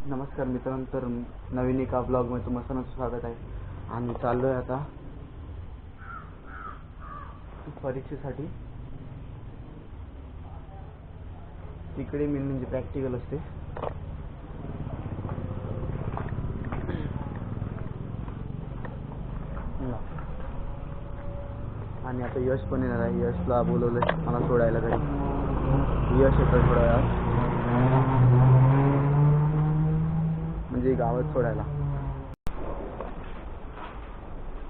नमस्कार मित्रांनो, तर नवीन एका ब्लॉगमध्ये तुमचं सर्वांचं स्वागत आहे. आम्ही चाललो आहे आता परीक्षेसाठी. तिकडे मेन म्हणजे प्रॅक्टिकल असते. आणि आता यश पण येणार आहे. यशला बोलवलंय मला सोडायला घरी. यश येतं थोड्या वेळात, म्हणजे गावात सोडायला.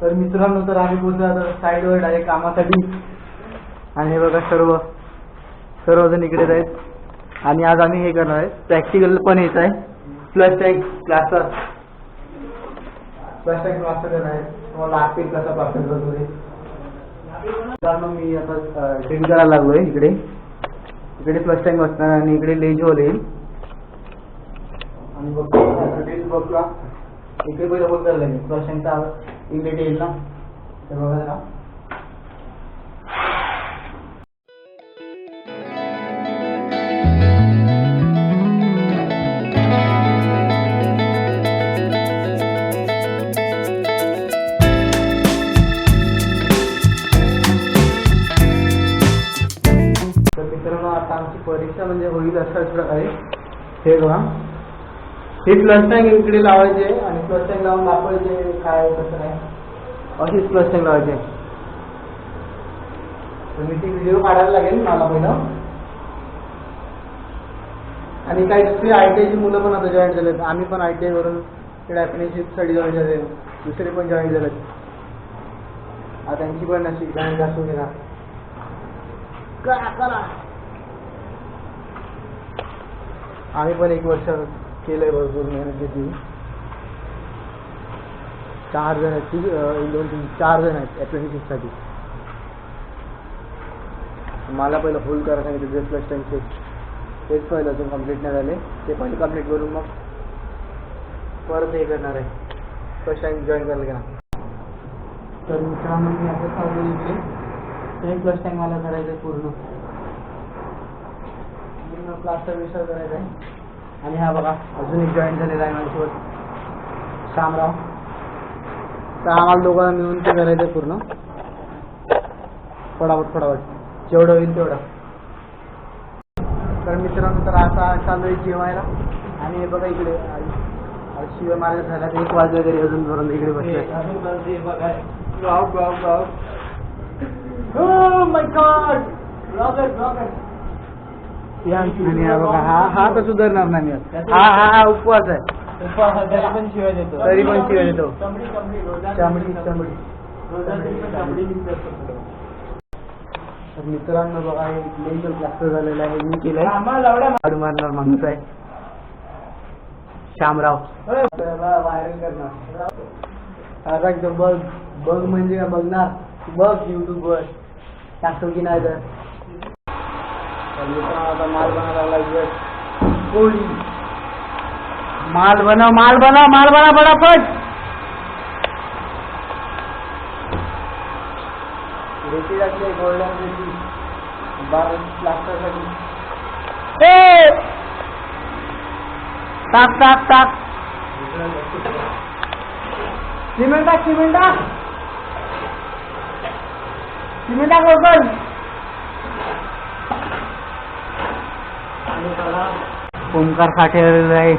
तर मित्रांनो, तर आम्ही पोहोचलो आता साईडवर डायरेक्ट कामासाठी. आणि हे बघा सर्वजण इकडेच आहेत. आणि आज आम्ही हे करणार आहे, प्रॅक्टिकल पण येत आहे. प्लस टँक क्लासचा करणार आहे. तुम्हाला लागतील कसा पार्सल वगैरे. मी आता ड्रिल करायला लागलोय. इकडे प्लस टँक बसणार आणि इकडे लेज होल येईल. आणि ड्रिल बघला इकडे पहिलं होल करायला लागेल. प्लस टँकचा इनलेट येईल ना, तर बघा जरा. मित्रांनो, आता आमची परीक्षा म्हणजे होईल अशाच प्रकारे. हे बघा, हे प्लस टँक इकडे लावायचे आणि प्लस टँक लावून दाखवायचे काय कसं काय. अशीच प्लस टँक लावायचे. तर मी ती व्हिडिओ काढायला लागेल मला पहिलं. आणि काही दुसरी ITI मुलं पण आता जॉईन झालेत. आम्ही पण ITI वरून इकडे अप्रेंटिसशिपसाठी जॉईन झाले. दुसरे पण जॉईन झालेत. आता त्यांची पण अशी जॉईन असून घेणार. करा आम्ही पण 1 वर्ष केलंय, भरपूर मेहनत घेतली. 4 जण आहेत. 1 2 3 4 जण आहेत अप्रेंटिसशिपसाठी. मला पहिलं होल करायला सांगितलं जे प्लस टँकचे. तेच पहिलं अजून कम्प्लीट नाही झाले. ते पहिले कम्प्लीट करून मग परत हे करणार आहे, प्लस टँक जॉईन करायला घेणार. तर मित्रांनो, मी असं चालू इकडे. ते प्लस टँक मला करायचं आहे पूर्ण. प्लास्टर विस्टर करायचं आहे. आणि हा बघा, अजून एक जॉईन झालेला आहे माझ्यासोबत, शामराव. तर आम्हाला दोघांना मिळून ते करायचं आहे पूर्ण. फटाफट जेवढं होईल तेवढं. तर मित्रांनो, तर आता चालू आहे जेवायला. आणि हे बघा इकडे शिवाय मार्ग झाला. 1 वाजले तरी अजून धरून इकडे बसले. आणि हा बघा, हा तर सुधारणार नाही. हा उपवास आहे. तरी पण शिवाय देतो. चामडी. तर मित्रांनो बघा, लेंजर प्लास्टर झालेला आहे. मी केलंय. झाडू मारणार माणूस आहे शामराव. व्हायरल करणार. आता एकदम बघ म्हणजे काय बघणार. बघ युट्यूबवर टाकतो की नाही. तर मित्रांनो, आता माल बनायला लागलाय. पोळी माल बनव फटाफट. रेती टाकली गोल्डन रेती प्लास्टरसाठी. टाक सिमेंट टाक लवकर. ओमकार साठे आलेला आहे.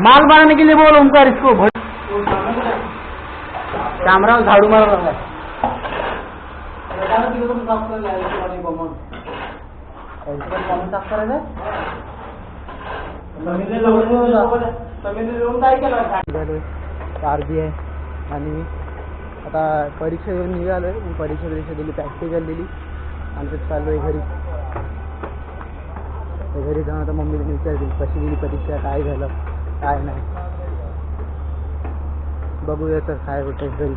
माल बनाने के लिए बोल ओमकार इसको. शामराव झाडू मारा रहा है. आरबी आहे. आणि आता परीक्षा येऊन निघालोय. परीक्षा दिली, प्रॅक्टिकल दिली. आमचं चालू आहे घरी. घरी जाऊन आता मम्मीला विचारतील कशी दिली परीक्षा, काय झालं काय नाही. बघूया तर काय होतं घरी.